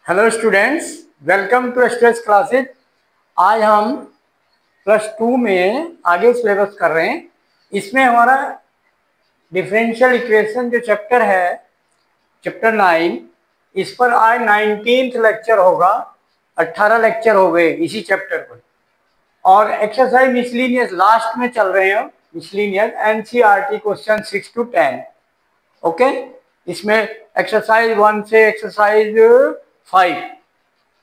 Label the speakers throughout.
Speaker 1: Hello students, welcome to stress classes. आज हम +2 में आगे सिलेबस कर रहे हैं। इसमें हमारा डिफरेंशियल इक्वेशन जो चैप्टर है, चैप्टर 9, इस पर आज 19th लेक्चर होगा। 18 लेक्चर हो गए इसी चैप्टर पर। और एक्सरसाइज मिसलिनियस लास्ट में चल रहे हैं। Miscellaneous NCERT question 6 to 10। Okay, इसमें एक्सरसाइज 1 से एक्सरसाइज 5,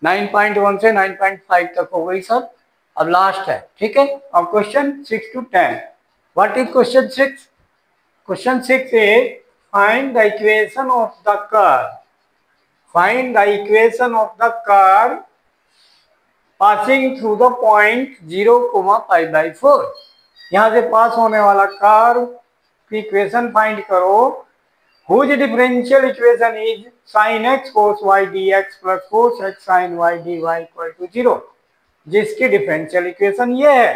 Speaker 1: 9.1 से 9.5 तक हो गई सर। अब लास्ट है, ठीक है। अब question 6 to 10। What is question 6? Question 6 is find the equation of the curve. Find the equation of the curve passing through the point 0,π/4। यहां से पास होने वाला कर्व की इक्वेशन फाइंड करो। whose differential equation is sin x cos y dx plus cos x sin y dy equal to 0। जिसकी differential equation ये है,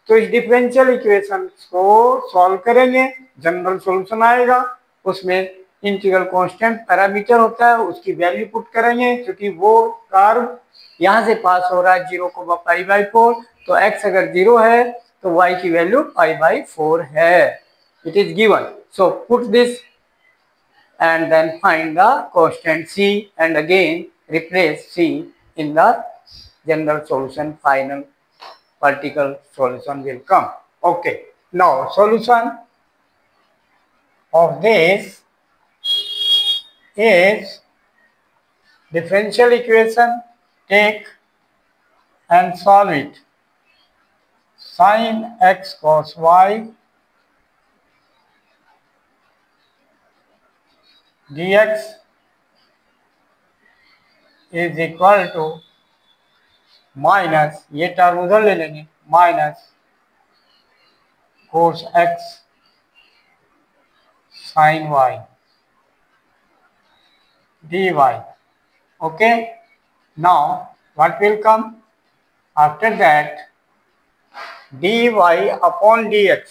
Speaker 1: तो इस डिफरेंशियल इक्वेशन को सॉल्व करेंगे, जनरल सॉल्यूशन आएगा। उसमें इंटीग्रल कांस्टेंट पैरामीटर होता है, उसकी वैल्यू पुट करेंगे, क्योंकि वो कर्व यहाँ से पास हो रहा है 0,π/4। तो x अगर 0 है तो y की वैल्यू π/4 है। It is given, so put this and then find the constant c and again replace c in the general solution. Final particle solution will come. Okay, now solution of this is differential equation. Take and solve it. Sin x cos y dx is equal to minus, ये term उधर ले लेंगे, minus cos x sin y dy। okay, now what will come after that? dy upon dx,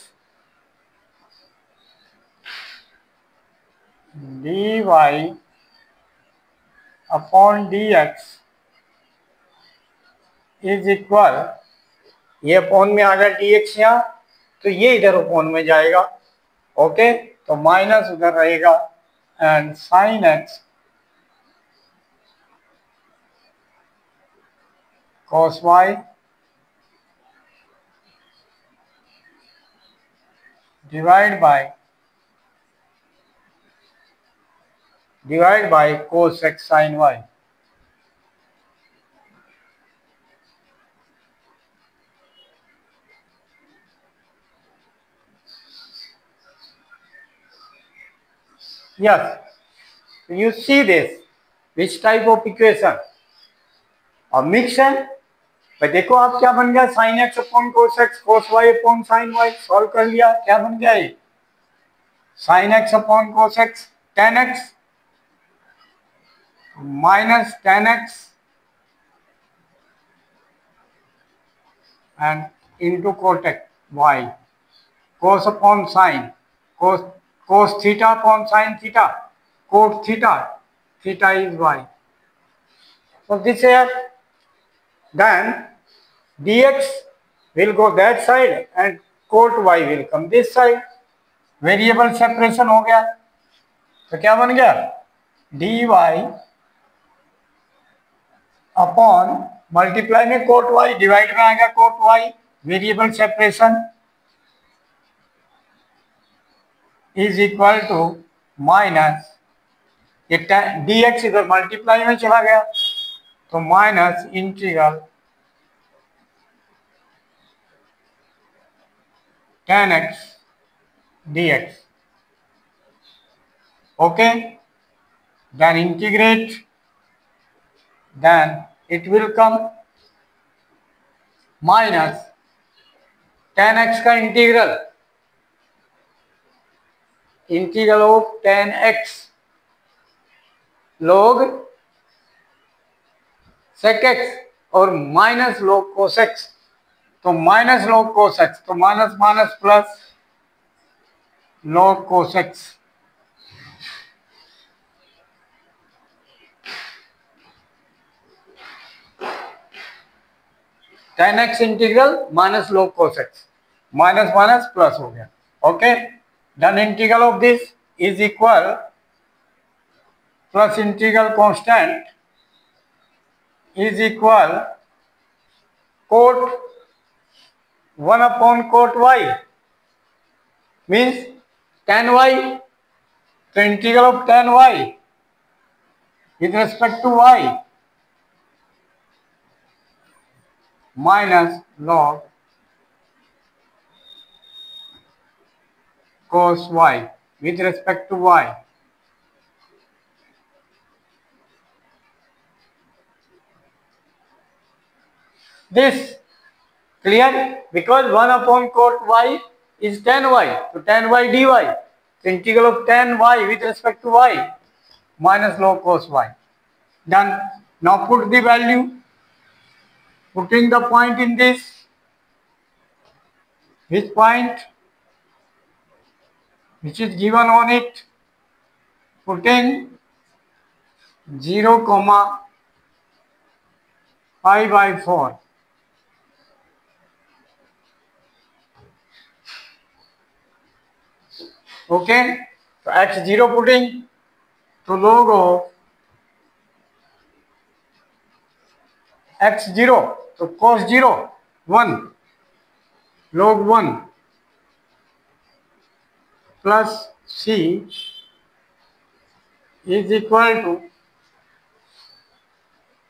Speaker 1: dy upon dx is equal, ये upon में आ गया dx यहाँ, तो ये इधर अपॉन में जाएगा। ओके, तो माइनस उधर रहेगा and sin x cos y divide by cos x sin y। Yes, you see this, which type of equation? और मिक्सन। भाई देखो आप क्या बन गया, sin x upon cos x cos y upon sin y। Solve कर लिया, क्या बन गया ये? sin x upon cos x tan x minus tan x and into cot y, cos upon sin, cos theta upon sin theta, cot theta, theta is y। So this here, then dx will go that side and cot y will come this side। Variable separation हो गया, तो क्या बन गया? dy upon multiply में cot y, divide में आएगा cot y, variable separation is equal to minus, ये dx इधर मल्टीप्लाई में चला गया, तो minus integral tan x dx। okay, then integrate, then it will come minus tan x का integral, integral of tan x log sec x और minus log cos x, तो माइनस log cos x, तो minus minus plus log cos x। 10x integral minus log cos x, minus minus plus हो गया. Okay, done. Integral of this is equal plus integral constant is equal cot 1 upon cot y means tan y. तो integral of tan y with respect to y minus log cos y with respect to y. This clear? Because 1 upon cot y is tan y, so tan y dy. So integral of tan y with respect to y minus log cos y. Done. Now put the value. Putting the point in this. Which point? Which is given on it. Putting 0, pi by 4. Okay. So x0 putting to log of x0, so cos 0 1 log 1 plus c is equal to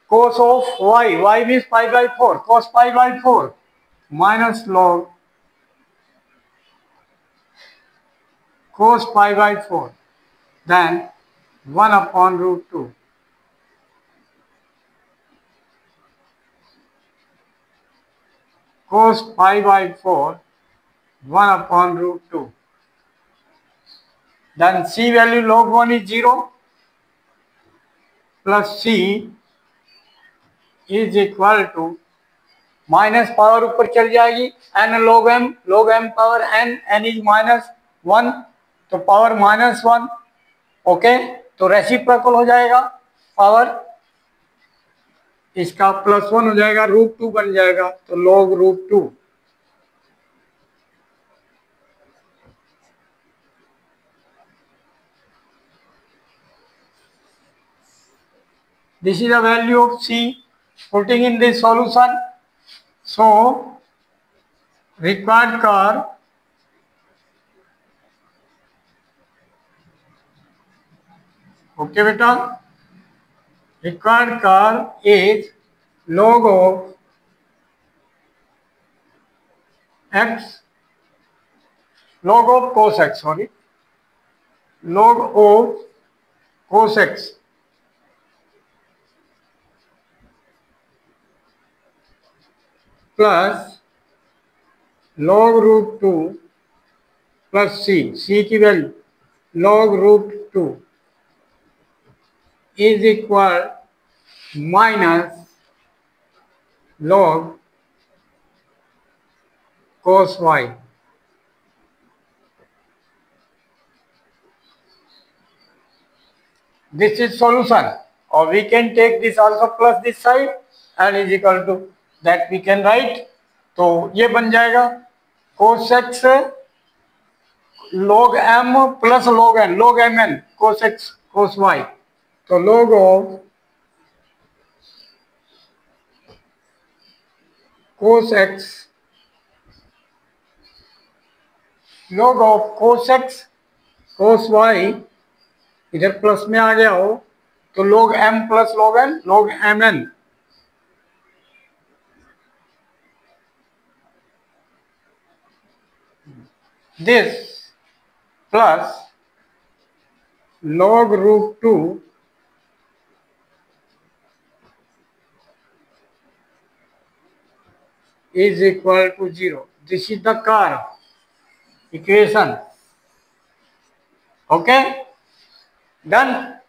Speaker 1: cos of y means pi by 4, cos pi by 4 minus log cos pi by 4, then 1 upon root 2. Cos pi by 4 1 upon root 2. Then c value log 1 is 0 plus c is equal to minus power ऊपर चल जाएगी n log m power n is minus 1, तो power minus 1. Okay, तो reciprocal हो जाएगा, power इसका plus 1 हो जाएगा, रूट 2 बन जाएगा, तो log root 2. This is the value of c. Putting in this solution, so required curve okay beta, required curve is log of x, log of cos x, sorry, log of cos x plus log root 2 plus c की value log root 2 is equal minus log cos y. This is solution, or we can take this also plus this side and is equal to that we can write. तो ये बन जाएगा cos x log m plus log n, log mn cos x cos y. तो log of cos x, log of cos x cos y इधर plus में आ गया हो तो log m plus log n log mn. This plus log root 2 is equal to 0. This is the curve equation. Okay, done.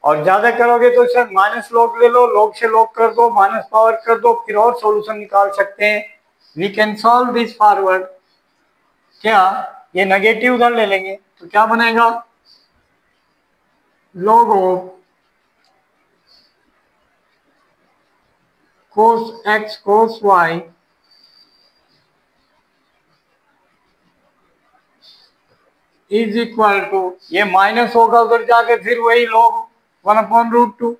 Speaker 1: और ज्यादा करोगे तो sir minus log ले लो, लॉग से लॉग कर दो, माइनस पावर कर दो, फिर और सॉल्यूशन निकाल सकते हैं. We can solve this forward. क्या ये नेगेटिव उधर ले लेंगे तो क्या बनेगा, log of cos x cos y is equal to, ये माइनस होगा उधर जाके फिर वही log 1/√2।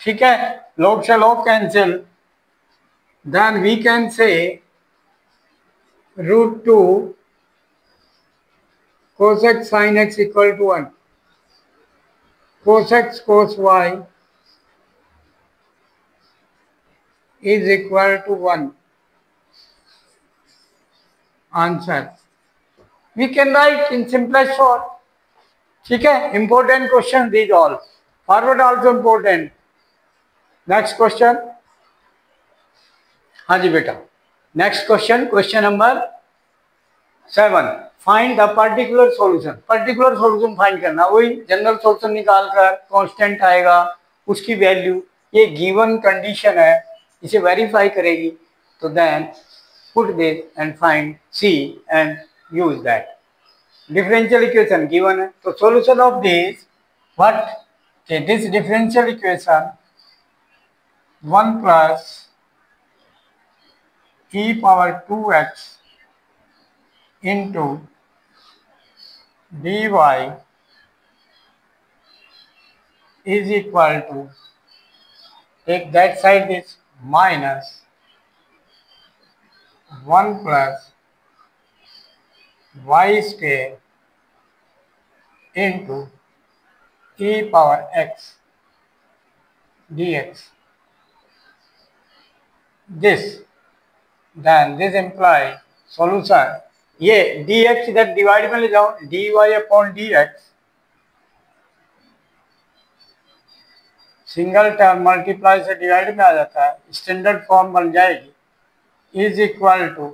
Speaker 1: ठीक है, log से log cancel, then we can say √2 cos x sin x equal to 1, cos x cos y is equal to 1. Answer. We can write in simplest form. ठीक है, important question these all. Forward also important. Next question. हाँ जी बेटा, next question, question number 7. Find the particular solution. Particular solution find करना, वही general solution निकाल कर constant आएगा, उसकी वैल्यू ये given condition है, इसे वेरीफाई करेगी, तो then put this and find C and use that. Differential equation given है, तो solution of this what, this differential equation 1 plus e power 2x into dy is equal to, take that side this minus 1 plus y square into e power x dx। This then this imply solution, ये dx इधर divide में ले जाओ, dy upon dx, single term multiply से divide में आ जाता है, standard form बन जाएगी, इज इक्वल टू,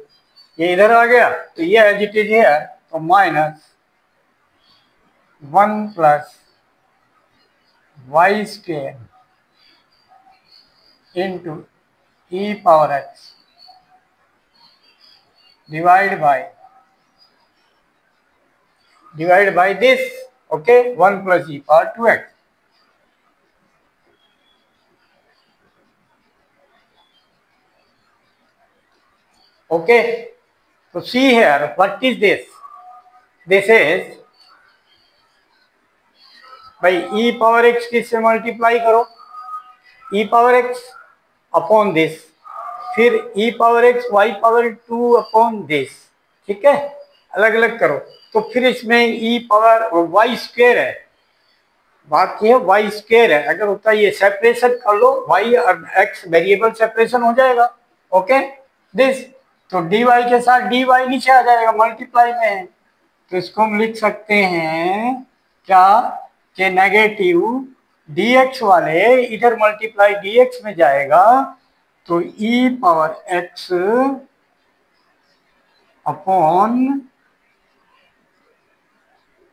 Speaker 1: ये इधर आ गया तो ये एज इट इज है, तो minus 1 plus y square into e power x divide by this, okay, 1 plus e power 2x। Okay, तो see here, what is this? This is भाई e पावर x किससे मल्टीप्लाई करो, e power x upon this, फिर e power x y power 2 upon this, ठीक है, अलग अलग करो, तो फिर इसमें e पावर y स्क्वायर है, बात ये है y स्क्वायर है, अगर होता है ये सेपरेशन कर लो, y और x वेरिएबल सेपरेशन हो जाएगा, ओके, दिस, तो dy के साथ dy नीचे आ जाएगा, मल्टीप्लाई में है, तो इसको हम लिख सकते हैं क्या, कि नेगेटिव dx वाले इधर मल्टीप्लाई dx में जाएगा, तो e power x upon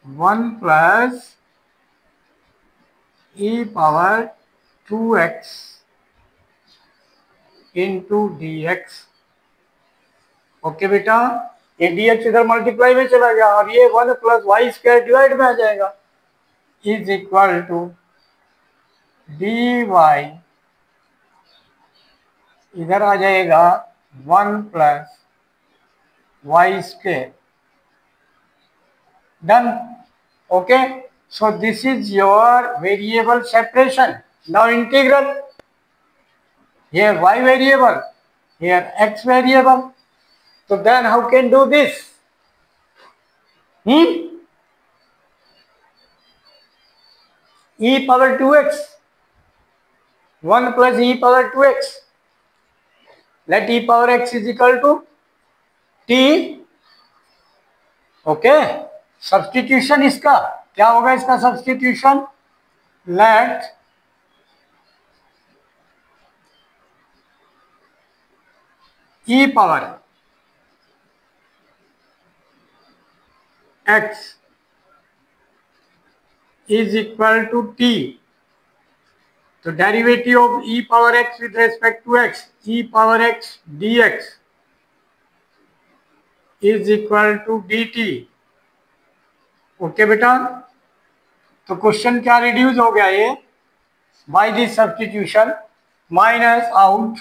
Speaker 1: 1 plus e power 2x into dx। Okay बेटा, ये dx इधर मल्टीप्लाई में चला गया और ये 1 प्लस वाई स्क्वायर डिवाइड में आ जाएगा, इज इक्वल टू dy इधर आ जाएगा 1 plus y square, done, okay, so this is your variable separation. Now integral, here y variable, here x variable, so then how can do this? E power 2x, 1 plus e power 2x, let e power x is equal to t, okay, substitution इसका क्या होगा, इसका substitution, let e power x is equal to t, तो derivative of e power x with respect to x, e power x dx is equal to dt, okay बेटा, तो question क्या reduce हो गया ये by this substitution, minus out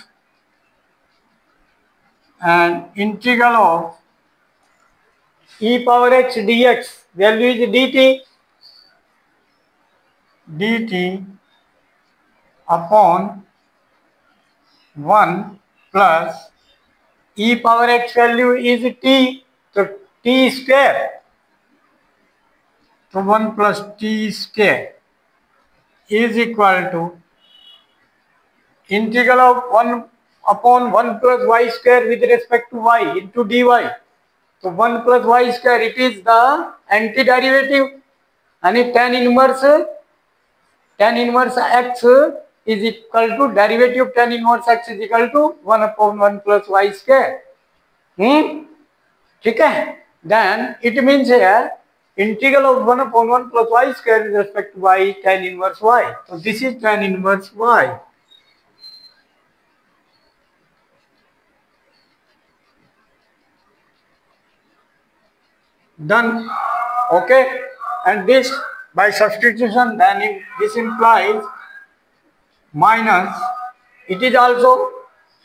Speaker 1: and integral of e power x dx value is dt upon 1 plus e power x value is t, तो t square, तो 1 plus t square is equal to integral of 1 upon 1 plus y square with respect to y into dy. तो 1 plus y square, it is the antiderivative, यानी tan inverse x is equal to derivative of tan inverse x is equal to 1 upon 1 plus y square. ठीक है, then it means here integral of 1 upon 1 plus y square with respect to y tan inverse y. So this is tan inverse y. Done. Okay, and this by substitution, then this implies minus, it is also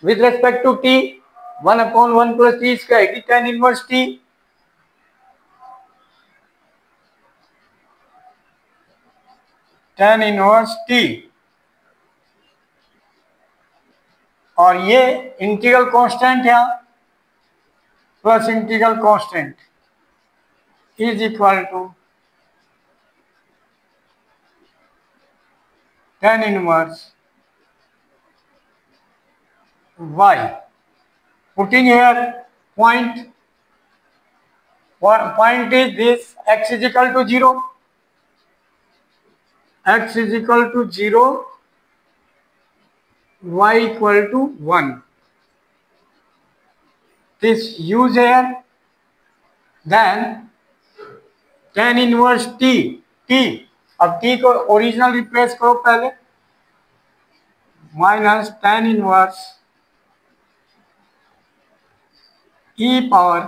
Speaker 1: with respect to t, 1 upon 1 plus t square, it is tan inverse t. tan inverse t, और ये integral constant है plus integral constant is equal to tan inverse y. Putting here point is this, x is equal to 0, x is equal to 0, y equal to 1. This use here, then tan inverse t, अब t को original replace करो पहले, minus tan inverse e power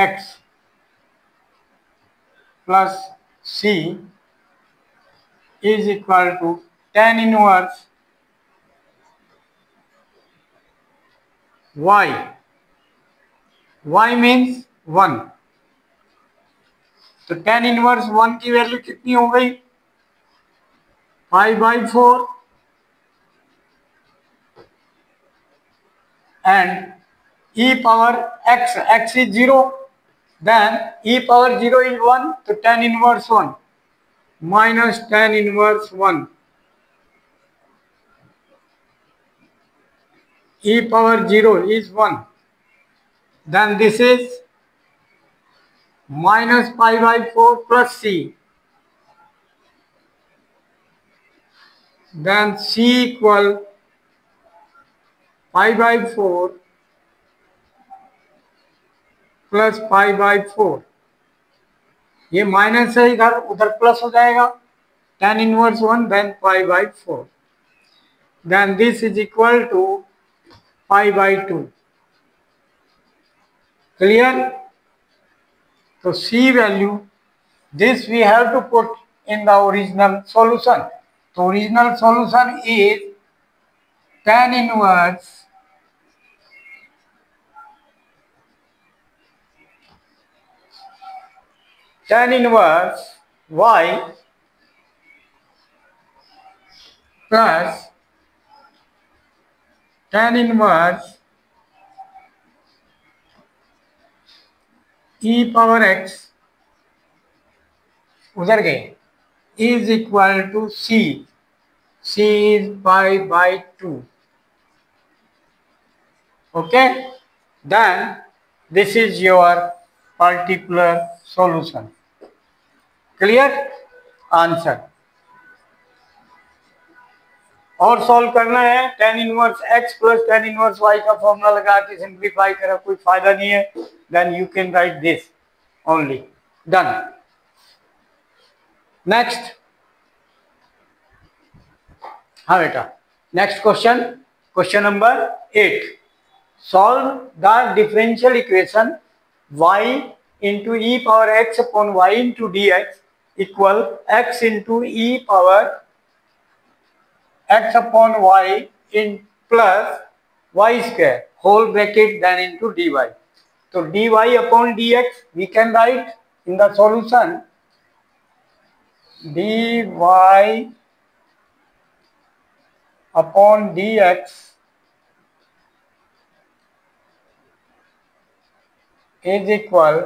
Speaker 1: x plus c is equal to tan inverse y, y means 1, तो tan inverse 1 की value कितनी हो गई, 5/4, and e power x is 0, then e power 0 is 1, so tan inverse 1 minus tan inverse 1, e power 0 is 1, then this is minus 5/4 plus c, then c equal 5/4 plus 5/4, ये minus है इधर, उधर plus हो जाएगा, tan inverse 1 then 5/4, then this is equal to 5/2. Clear? So c value, this we have to put in the original solution. So original solution is tan inverse y plus tan inverse e power x, उधर गए, is equal to c is 5/2. Okay, then this is your particular solution. Clear? Answer और solve करना है, tan इनवर्स x प्लस tan inverse y का formula लगा के सिंप्लीफाई करा, कोई फायदा नहीं है, then you can write this only. Done. Next, हाँ बेटा, next question, question number 8. Solve the differential equation y into e power x upon y into dx equal x into e power x upon y इन plus y square whole bracket then into D y. तो dy upon dx we can write in the solution dy upon dx is equal,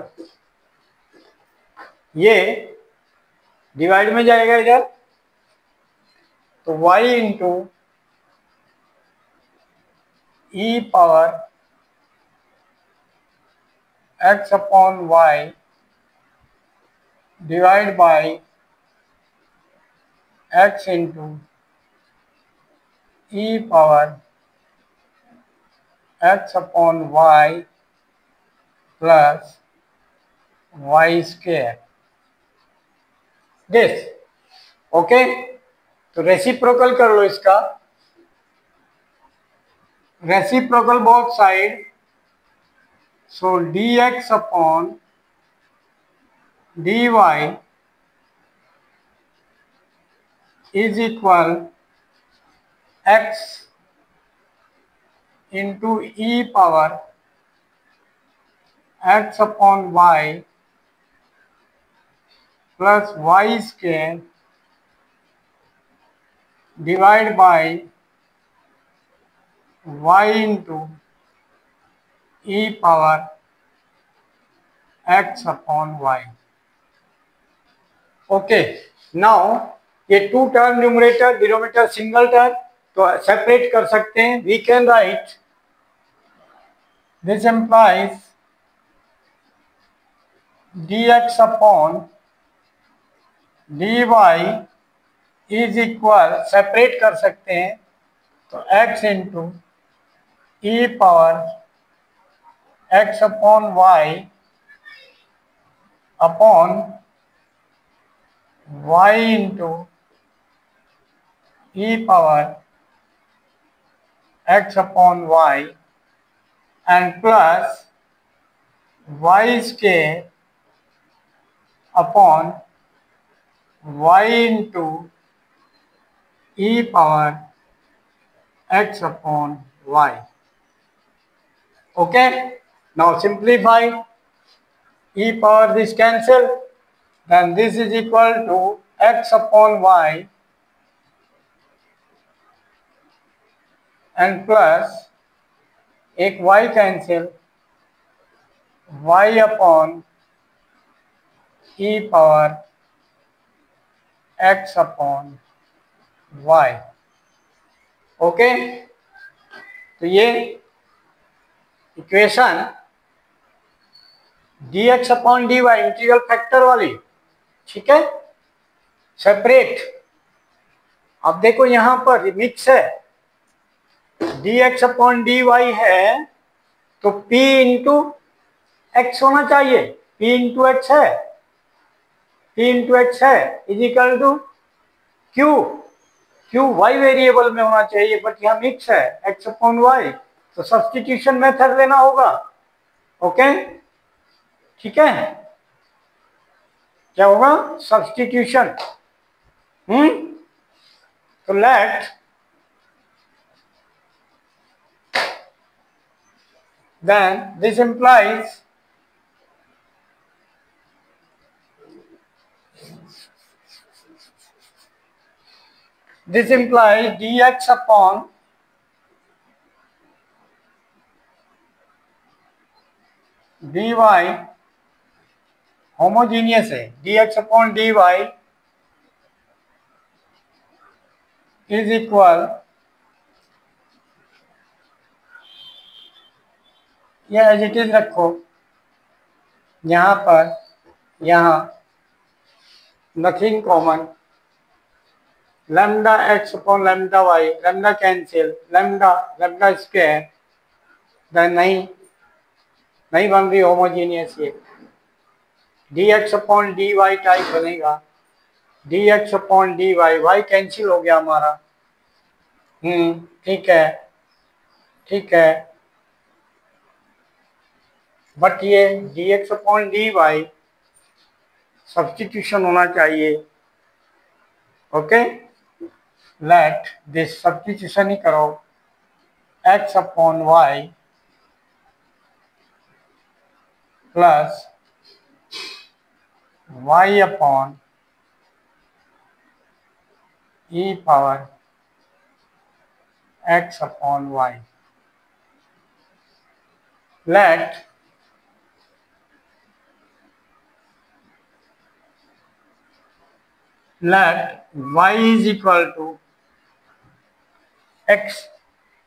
Speaker 1: ये divide में जाएगा इधर, तो y into e power x upon y divide by x into e power x upon y plus y square this. Okay, तो reciprocal कर लो इसका, reciprocal both side. So dx upon dy is equal x into e power x upon y plus y square divided by y into e power x upon y. Okay, now ये two term numerator denominator single term तो separate कर सकते हैं. We can write this implies dx upon dy is equal, separate कर सकते हैं तो x into e power x upon y upon y into e power x upon y and plus y square upon y into e power x upon y. Okay, now simplify, e power this cancel, then this is equal to x upon y and plus एक y cancel, y upon e power x upon y. Okay, तो ये equation dx upon dy integral factor वाली, ठीक है, separate. अब देखो यहां पर मिक्स है, dx अपॉन dy है तो p इंटू एक्स होना चाहिए, p इंटू एक्स है, p इंटू एक्स है is equal to q y variable में होना चाहिए, बट यहाँ मिक्स है x अपॉन y, तो सब्स्टिट्यूशन मेथड लेना होगा. ओके, ठीक है, क्या होगा, सब्स्टिट्यूशन. तो let then this implies dx upon dy homogeneous है, dx upon dy is equal, या एज इट इज रखो, यहां पर यहां nothing common, lambda x upon lambda y, lambda cancel, lambda square, then नहीं बन रही होमोजीनियस. ये dx अपॉन dy टाइप बनेगा, dx upon dy, y cancel हो गया हमारा. ठीक है, ठीक है, बट ये dx अपॉन dy सब्स्टिट्यूशन होना चाहिए। ओके, लेट दिस सब्स्टिट्यूशन ही करो, x upon y plus y upon e power x upon y। let y is equal to x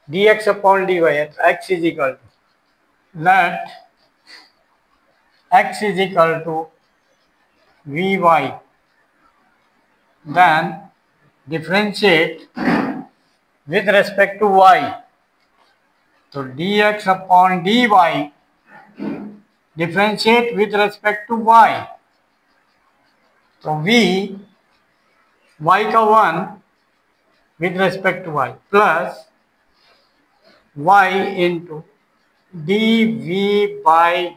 Speaker 1: dx upon dy है, तो x is equal to let x is equal to vy, then differentiate with respect to y, तो dx upon dy differentiate with respect to y, तो v y का 1 with respect to y plus y into dv by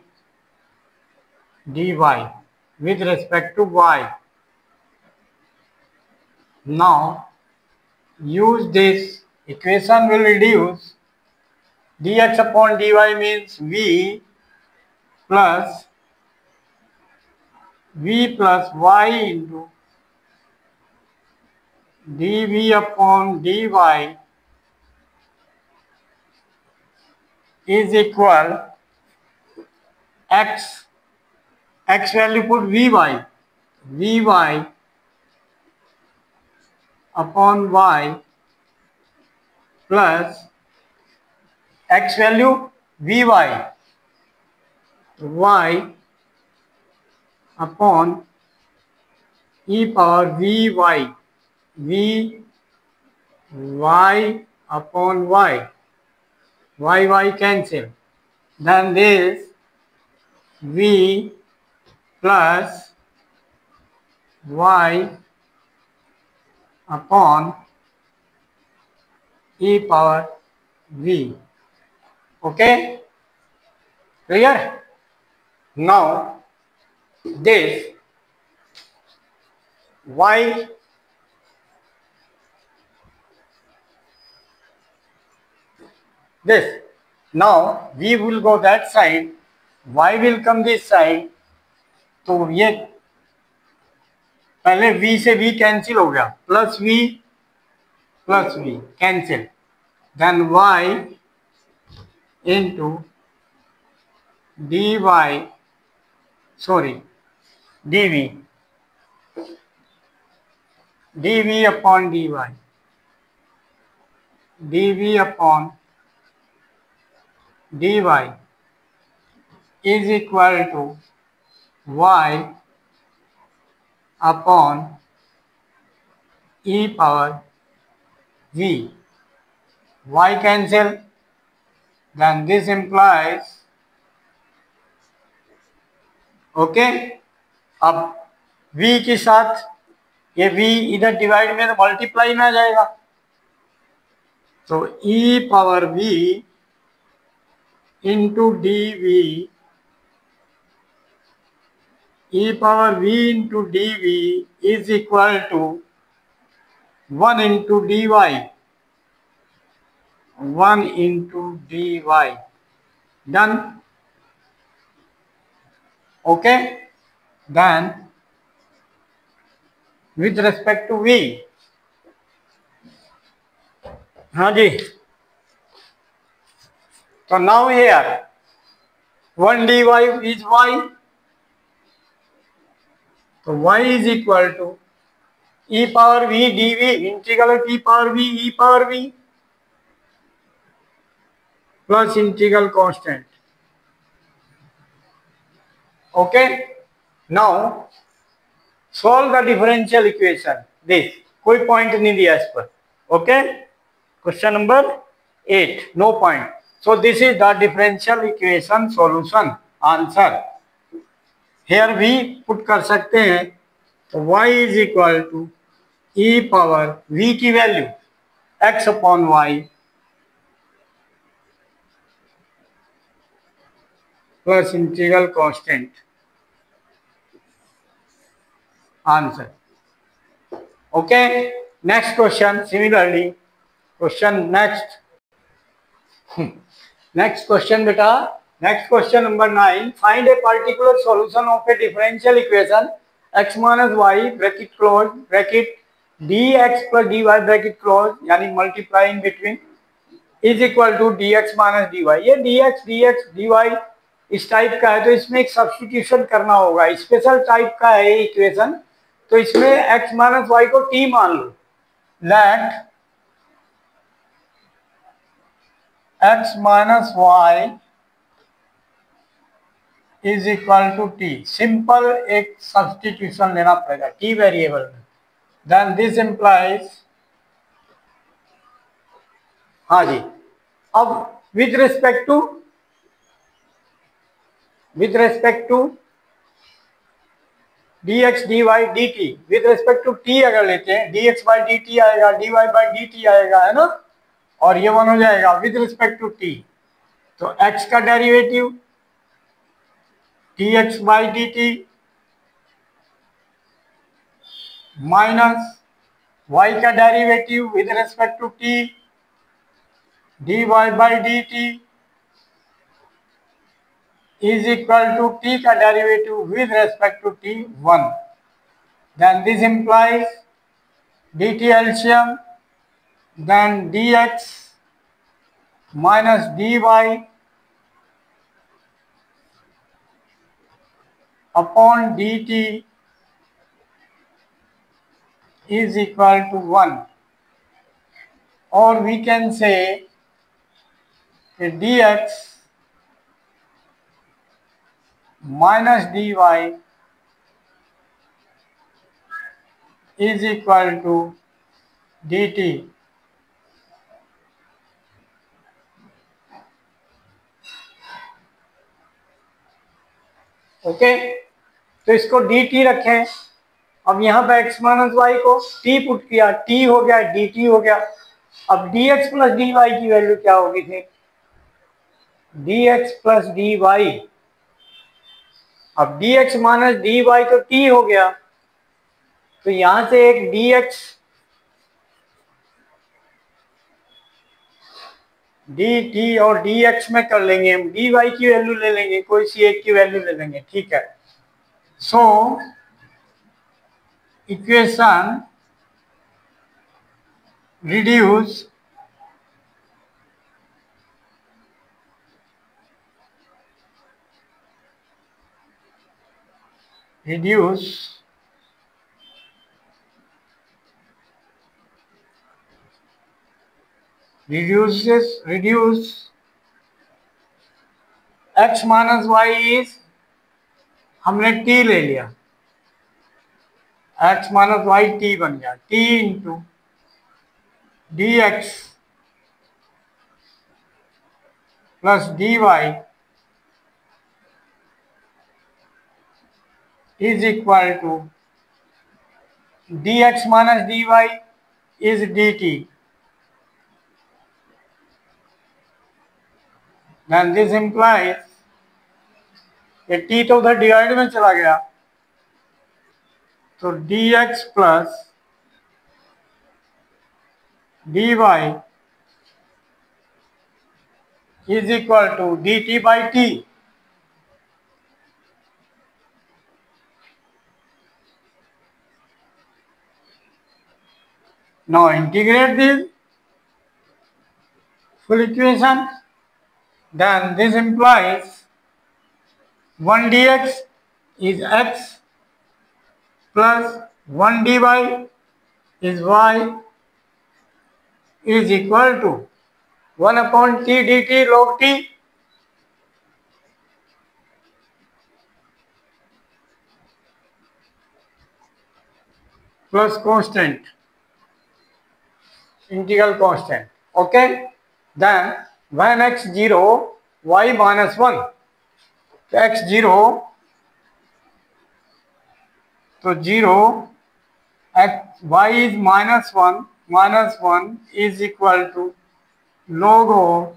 Speaker 1: dy with respect to y. Now use this equation will reduce dx upon dy means v plus y into dv upon dy is equal x value put vy upon y plus x value y upon e power vy upon y cancel, then this v plus y upon e power v. Okay, clear? Now this y this, now v will go that side, y will come this side, तो ये पहले v से v cancel हो गया, plus v cancel, then y into dv upon dy is equal to y upon e power v, y cancel, then this implies, okay, अब v के साथ ये v इधर डिवाइड में तो मल्टीप्लाई में आ जाएगा, तो e power v into dv, e power v into dv is equal to 1 into dy, 1 into dy, done. Okay, then with respect to v, हाँ जी, so now here 1 dy is y, so y is equal to e power v dv integral of e power v plus integral constant. Okay, now solve the differential equation. This कोई point नहीं दिया इस पर. Okay, question number 8, no point. So this is the differential equation solution answer. Here we put कर सकते हैं, तो y is equal to e power v की value x upon y plus integral constant. answer. Okay, next question. Similarly, question next. Next question, beta. Next question number 9. Find a particular solution of a differential equation x minus y bracket close bracket dx plus dy bracket close, यानी multiplying between is equal to dx minus dy. ये dx dy इस type का है तो इसमें एक substitution करना होगा, स्पेशल टाइप का है इक्वेशन, तो इसमें x माइनस वाई को t मान लो. Let x minus y is equal to t. Simple एक सब्स्टिट्यूशन लेना पड़ेगा t वेरिएबल में. देन दिस इंप्लाइज, हाँ जी, अब with respect to dx dy dt, with respect to t अगर लेते हैं dx by dt आएगा, dy by dt आएगा, है ना, और ये वन हो जाएगा विद रिस्पेक्ट टू t. तो x का derivative dx by dt minus y का derivative with respect to t dy by dt is equal to t का derivative with respect to t 1. Then this implies dt LCM, then dx minus dy upon dt is equal to 1. Or we can say that dx minus dy is equal to dt. Okay, तो इसको dt रखें. अब यहाँ पे x minus y को t put किया, t हो गया dt हो गया. अब dx प्लस dy की वैल्यू क्या होगी फिर? dx plus dy. अब dx माइनस dy तो t हो गया, तो यहां से एक dx dt और dx में कर लेंगे हम, dy की वैल्यू ले लेंगे, कोई सी एक की वैल्यू ले लेंगे, ठीक है. So equation reduce reduce x minus y is, हमने t ले लिया, x माइनस वाई t बन गया, t into dx plus dy is equal to dx minus dy is dt. Then this implies कि t तो उधर डिवाइड में चला गया, तो dx plus dy is equal to dt by t. Now integrate this full equation. Then this implies 1 dx is x plus 1 dy is y is equal to 1 upon t dt log t plus constant, integral constant. Okay, then when x 0 y minus 1, तो x 0 तो 0 x y is minus 1 is equal to log of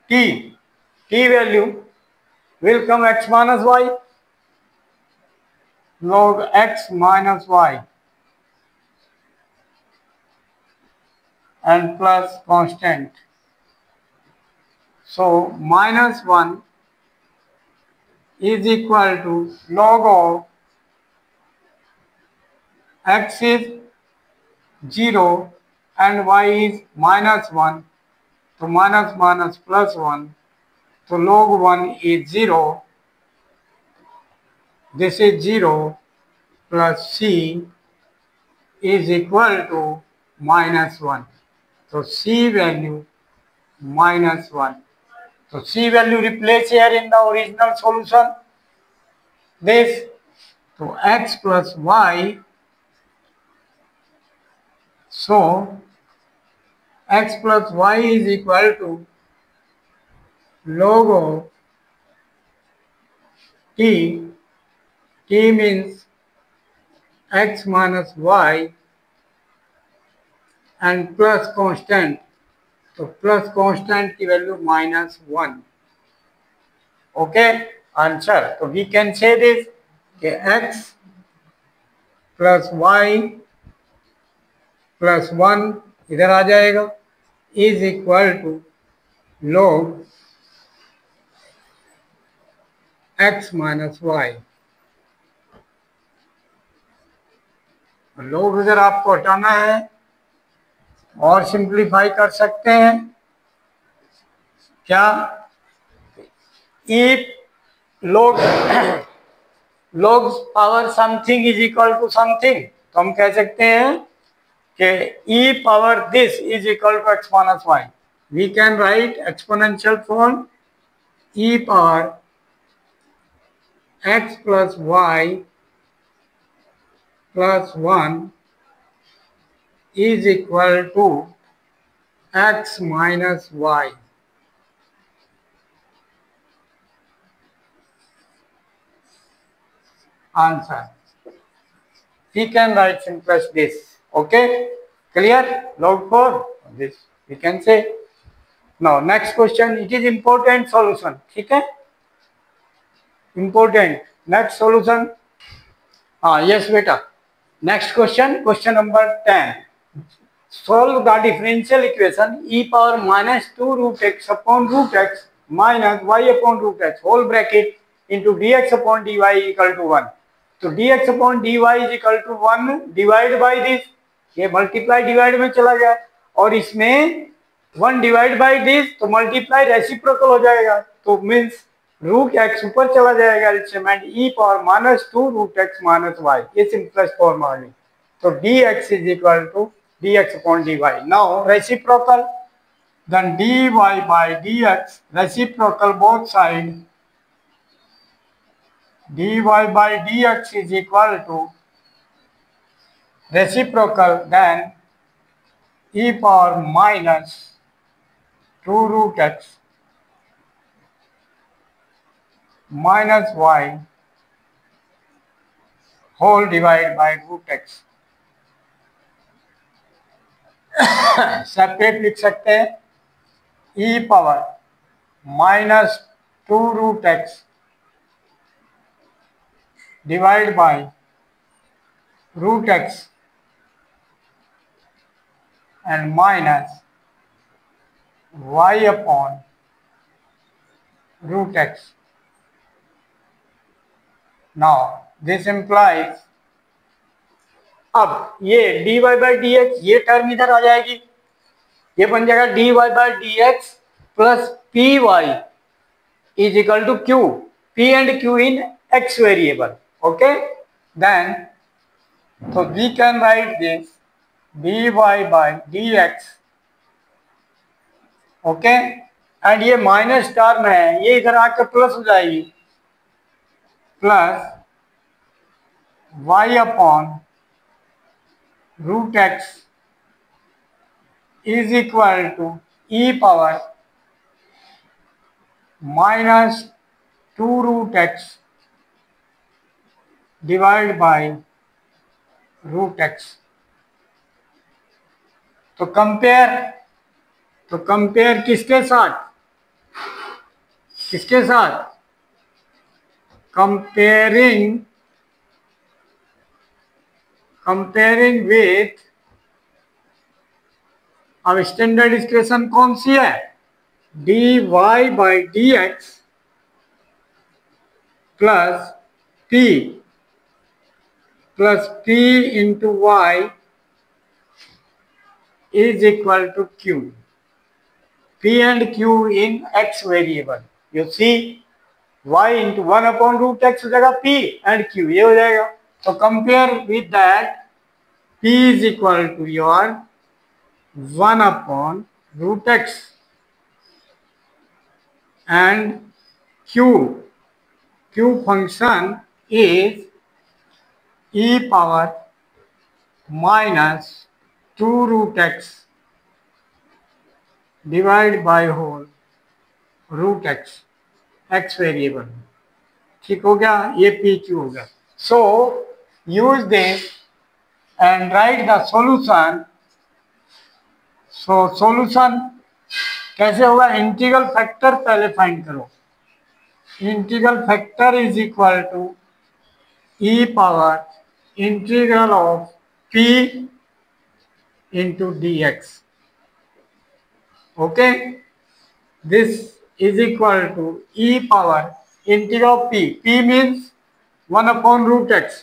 Speaker 1: t value will come x minus y. log x minus y and plus constant. So minus 1 is equal to log of x is 0 and y is minus 1. So minus minus plus 1. So log 1 is 0. This is 0 plus c is equal to minus 1. So c value minus 1. So c value replace here in the original solution. This, so x plus y. So x plus y is equal to log of t. T means x minus y and plus constant. So plus constant की value minus 1. Okay, answer. So we can say this कि x plus y plus 1 इधर आ जाएगा is equal to log x minus y. log अगर आपको हटाना है और सिंप्लीफाई कर सकते हैं क्या, if log log power something is equal to something, तो हम कह सकते हैं कि e power this is equal to x minus y. We can write exponential form e power x plus y plus 1 is equal to x minus y. Answer. We can write simplest this. Okay, clear? Log 4 this we can say. Now next question, it is important solution. ठीक है, important. Next solution. Yes beta. Next question, question number 10. Solve the differential equation e power minus 2 root x upon root x minus y upon root x whole bracket into dx upon dy equal to 1. तो dx upon dy is equal to 1 divide by this, ये multiply divide में चला गया और इसमें 1 divide by this, तो multiply reciprocal हो जाएगा, तो मीन्स रूट एक्स ऊपर चला जाएगा element e power minus 2 root x minus y, ये सिंपलेस्ट फॉर्म आ गई. तो dx is equal to dx upon dy. Now reciprocal, then dy by dx reciprocal both side, dy by dx is equal to reciprocal, then e power minus 2 root x minus y whole divided by root x. Separate लिख सकते हैं e power minus 2 root x divide by root x and minus y upon root x. Now this implies, अब ये dy by d x, ये term इधर आ जाएगी, ये बन जाएगा dy by d x plus p y is equal to q, p and q in x variable. Okay, then so we can write this dy by dx. Okay, and ये minus term है, ये इधर आकर plus हो जाएगी, plus y upon root x is equal to e power minus 2 root x divide by root x. तो compare किसके साथ, किसके साथ, कंपेयरिंग कंपेयरिंग विथ, अब स्टैंडर्ड इक्वेशन कौन सी है, dy by d x plus p into y is equal to q. P and q in x variable. You see y into 1 upon root x हो जाएगा p and q ये हो जाएगा. So compare with that, p is equal to your 1 upon root x and q function is e power minus 2 root x divided by whole root x variable. ठीक हो गया, ये P Q हो गया. So use this and write the solution. So solution कैसे होगा, integral factor पहले find करो. Integral factor is equal to e power integral of P into d x. Okay, this is equal to e power integral of p means 1 upon root x.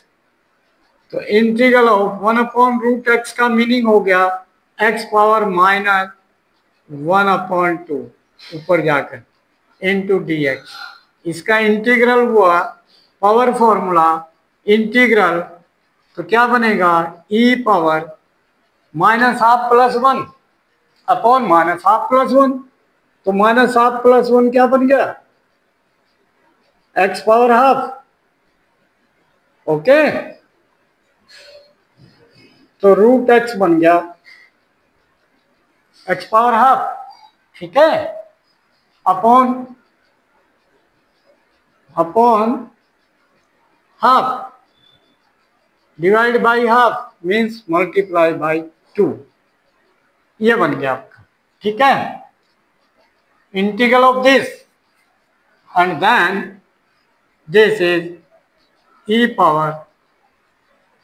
Speaker 1: तो integral of 1 upon root x का meaning हो गया x power minus 1 upon 2 ऊपर जाकर into d x. इसका integral हुआ power formula integral, तो क्या बनेगा e power minus half plus 1 upon minus half plus 1. तो माइनस हाफ प्लस 1 क्या बन गया, एक्स पावर हाफ. ओके, तो रूट एक्स बन गया एक्स पावर हाफ. ठीक है, upon half divide by half means multiply by 2. ये बन गया आपका. ठीक है, integral of this, and then this is e power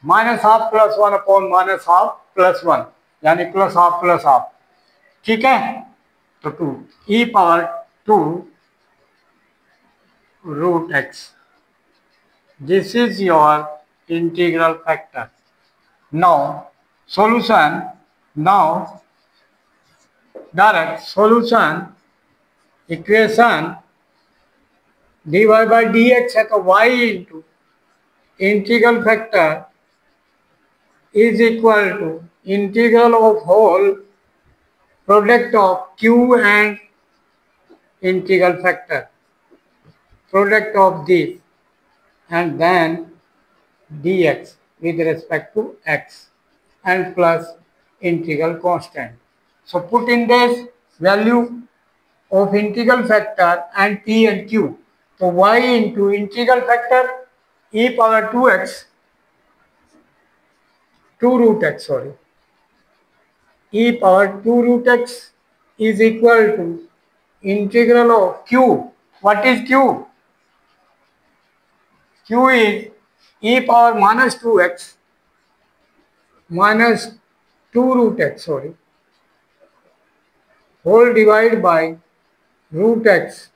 Speaker 1: minus half plus 1 upon minus half plus 1 यानी प्लस हाफ प्लस हाफ. ठीक है, तो 2 e power 2 root x. This is your integral factor. Now solution, now direct solution equation dy by d x है तो y into integral factor is equal to integral of whole product of q and integral factor product of this and then dx with respect to x and plus integral constant. So put in this value of integral factor and p and q. So y into integral factor e power 2x 2 root x e power 2 root x is equal to integral of q. What is q? Q is e power minus 2x minus 2 root x whole divided by root x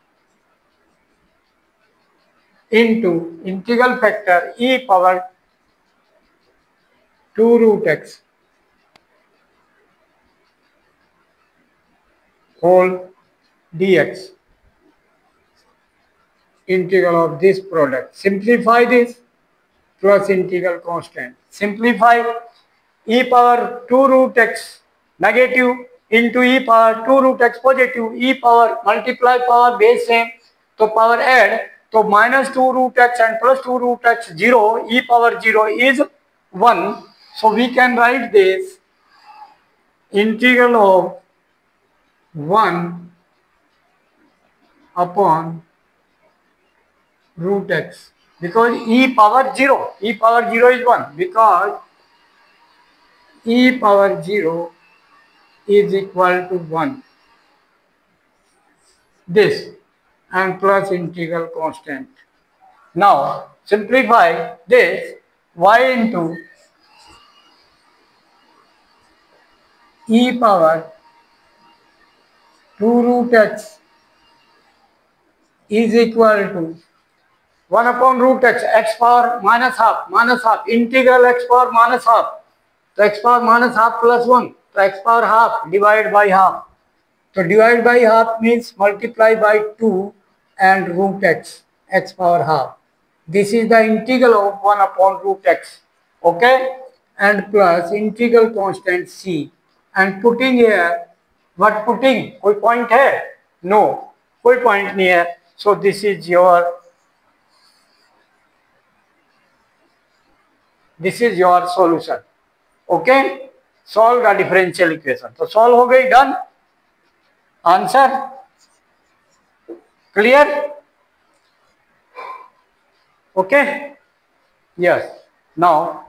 Speaker 1: into integral factor e power 2 root x whole dx. Integral of this product. Simplify this plus integral constant. Simplify e power 2 root x negative into e power 2 root x positive, e power multiply power base same, तो power add, तो minus 2 root x and plus 2 root x 0, e power 0 is 1. So we can write this integral of 1 upon root x, because e power 0 is 1, because e power 0 is equal to 1, this, and plus integral constant. Now simplify this, y into e power 2 root x is equal to 1 upon root x power minus half, integral x power minus half. So x power minus half plus 1, so x power half divided by half. So divide by half means multiply by 2 and root x power half. This is the integral of 1 upon root x. Okay? And plus integral constant c. And putting here, what putting? कोई point है? No, कोई point नहीं है. So this is your solution. Okay? Solve the differential equation. तो solve हो गई, done. Answer clear? Okay? Yes. Now,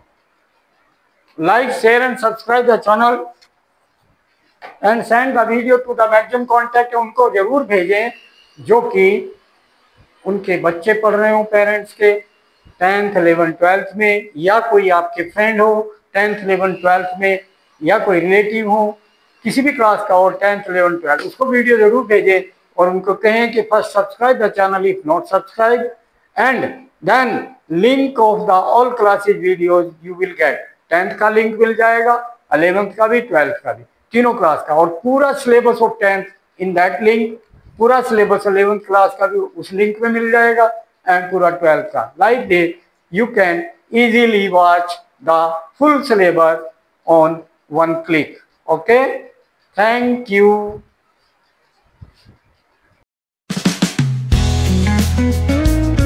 Speaker 1: like, share and subscribe the channel and send the video to the maximum contact. उनको जरूर भेजें जो कि उनके बच्चे पढ़ रहे हो, पेरेंट्स के 10th 11th 12th में, या कोई आपके फ्रेंड हो 10th 11th 12th में, या कोई रिलेटिव हो किसी भी क्लास का और 10th 11th 12th, उसको वीडियो जरूर भेजें और उनको कहें कि first subscribe the channel if not subscribe and then link of the all classes videos you will get. 10th का लिंक मिल जाएगा, 11th का भी, 12th का भी, तीनों क्लास का, और पूरा syllabus of 10th in that link. पूरा सिलेबस 11th क्लास का भी उस लिंक में मिल जाएगा एंड पूरा 12th का. Like this you can easily watch the full syllabus on one click. Okay, thank you.